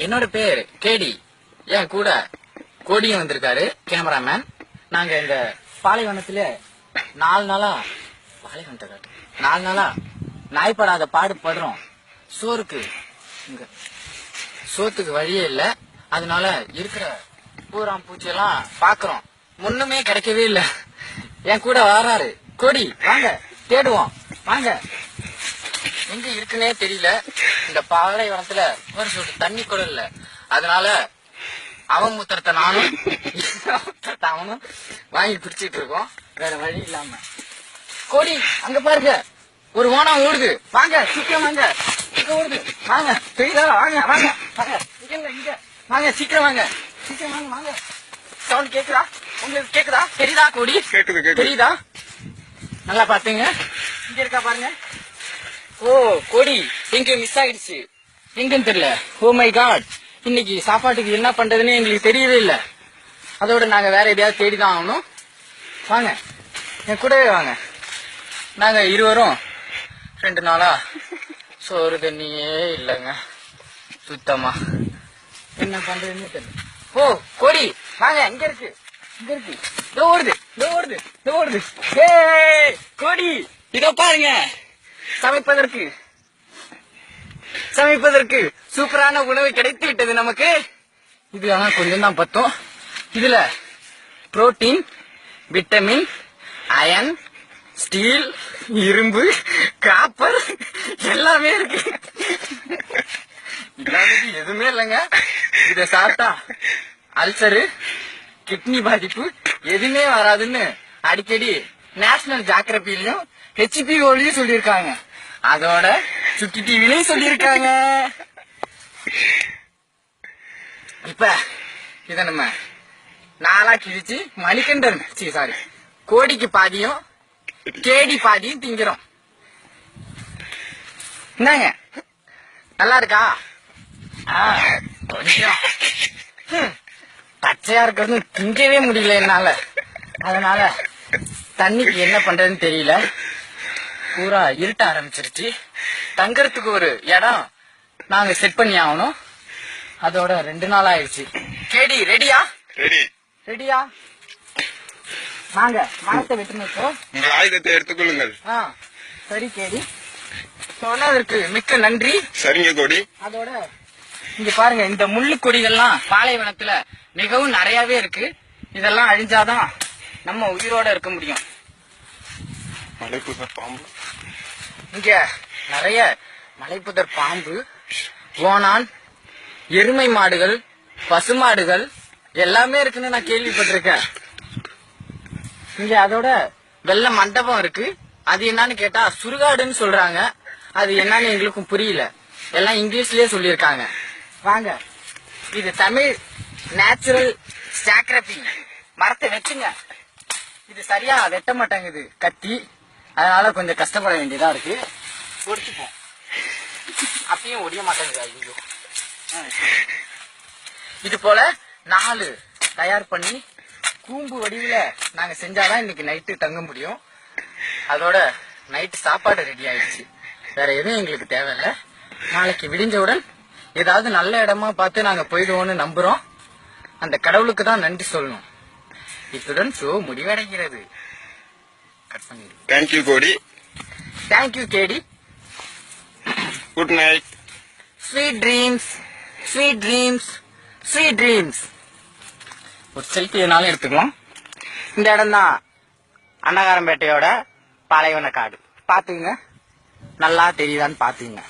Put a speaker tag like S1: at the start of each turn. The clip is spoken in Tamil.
S1: என்னோட பேர் கேடி. என் கூட கோடியும் வந்திருக்காரு கேமராமேன். நாங்க இந்த பாலைவனத்துல 4 நாளா நாய்ப்படாத பாடுபடுறோம். சோத்துக்கு வழியே இல்ல. அதனால இருக்கிற பூராம் பூச்சியெல்லாம் பாக்குறோம். முன்னுமே கிடைக்கவே இல்ல. என் கூட வராரு கோடி. வாங்க தேடுவோம், வாங்க. எங்க இருக்குன்னே தெரியல. இந்த பாலைவனத்துல ஒரு சொட்டு தண்ணி கூட இல்ல. அதனால அவன் மூத்திரத்தை நானும் அவனும் வாங்கி குடிச்சிட்டு இருக்கோம். வேற வழி இல்லாம. கோடி அங்க பாருங்க, ஒரு ஓனம் ஓடுது. வாங்க சீக்கிரம் வாங்க. இங்க ஓடுது, வாங்க. தெரியுதா? வாங்க வாங்க வாங்க. இங்க வாங்க, சீக்கிரம் வாங்க, சீக்கிரம் வாங்க வாங்க. சவுண்ட் கேக்குதா? உங்களுக்கு கேக்குதா? தெரியுதா கோடி? தெரியுதா? நல்லா பாத்துங்க. இங்க இருக்கா பாருங்க. ஓ கோடி, எங்க மிஸ் ஆயிடுச்சு. எங்கன்னு தெரியல. ஓ மை காட், இன்னைக்கு சாப்பாட்டுக்கு என்ன பண்றதுன்னு எங்களுக்கு தெரியவே இல்லை. அதோட நாங்க வேற எதையாவது தேடிதான் ஆகணும். வாங்க என் கூடவே வாங்க. நாங்க இருவரும் 2 நாளா சோறு தண்ணியே இல்லைங்க சுத்தமா. என்ன பண்றதுன்னு தெரியல. ஓ கோடி வாங்க, இங்க இருக்கு, இங்க இருக்கு. ஓடுது. ஏய் கோடி, இதோ பாருங்க. சமைப்பதற்கு சூப்பரான உணவு கிடைத்து விட்டது நமக்கு. இது ஆனா கொஞ்சம் தான் பத்தும். இதுல புரோட்டீன், விட்டமின், அயன், ஸ்டீல், இரும்பு, காப்பர் எல்லாமே இருக்கு. இல்லாதது எதுவுமே இல்லைங்க. இத சாப்பிட்டா அல்சரு, கிட்னி பாதிப்பு எதுவுமே வராதுன்னு அடிக்கடி நேஷனல் ஜியோகிராபிலையும் HPOலையும் சொல்லியிருக்காங்க. அதோட சுட்டி டிவிலையும் சொல்லியிருக்காங்க. இப்ப இத நம்ம 4ஆ கிழிச்சு மணிகண்டன் கோடிக்கு பாதியும் கேடி பாதியும் திங்கிறோம். என்னங்க நல்லா இருக்கா? கொஞ்சம் பச்சையா இருக்கிறது திங்கவே முடியல என்னால. அதனால தண்ணிக்கு என்ன பண்றதுன்னு தெரியல. பூரா இருட்ட ஆரம்பிச்சிருச்சு. தங்கறதுக்கு ஒரு இடம் நாங்க செட் பண்ணி ஆகணும். அதோட 2 நாள் ஆயிடுச்சு. கேடி ரெடியா? ரெடியா? வாங்க மரத்தை வெட்டுனோம்.
S2: உங்கள் ஆயுதத்தை எடுத்துக்கொள்ளுங்கள்.
S1: சரி கேடி, சொன்னதற்கு மிக்க நன்றி.
S2: சரிங்க கோடி.
S1: அதோட இங்க பாருங்க, இந்த முள்ளு கொடிகள்லாம் பாலைவனத்துல மிகவும் நிறையவே இருக்கு. இதெல்லாம் அழிஞ்சாதான் நம்ம உயிரோட இருக்க முடியும்.
S2: மலைப்புதர் பாம்பு,
S1: இங்க நிறைய மலைப்புதர் பாம்பு, ஓணான், எருமை மாடுகள், பசுமாடுகள் எல்லாமே இருக்குன்னு நான் கேள்விப்பட்டிருக்கேன். இங்க அதோட வெள்ள மண்டபம் இருக்கு. அது என்னன்னு கேட்டா சுடுகாடுன்னு சொல்றாங்க. அது என்னன்னு எங்களுக்கும் புரியல. எல்லாம் இங்கிலீஷ்லயே சொல்லியிருக்காங்க. வாங்க, இது தமிழ் நேச்சுரல் ஜியோகிராபி. மரத்தை வெட்டுங்க. இது சரியா வெட்ட மாட்டாங்குது கத்தி. அதனால கொஞ்சம் கஷ்டப்பட வேண்டியதா இருக்கு. ஒடிச்சுப்போம். அப்பயும் ஒடிய மாட்டேங்குது. ஐயோ, இது போல 4 தயார் பண்ணி கூம்பு வடிவில நாங்க செஞ்சாதான் இன்னைக்கு நைட்டு தங்க முடியும். அதோட நைட்டு சாப்பாடு ரெடி ஆயிடுச்சு. வேற எதுவும் எங்களுக்கு தேவையில்லை. நாளைக்கு விடிஞ்சவுடன் ஏதாவது நல்ல இடமா பார்த்து நாங்க போயிடுவோம்னு நம்புறோம். அந்த கடவுளுக்கு தான் நன்றி சொல்லணும். இத்துடன் ஷோ முடிவடைகிறது. கட் பண்ணிடு.
S2: தேங்க்யூ கோடி.
S1: தேங்க்யூ கேடி.
S2: Good night.
S1: Sweet dreams, sweet dreams, sweet dreams. ஒரு செல்ஃபி என்னாலும் எடுத்துக்கலாம். இந்த இடம் தான் அன்னகாரம்பேட்டையோட பாலைவன காடு. பாத்துங்க, நல்லா தெரியுதான்னு பாத்துங்க.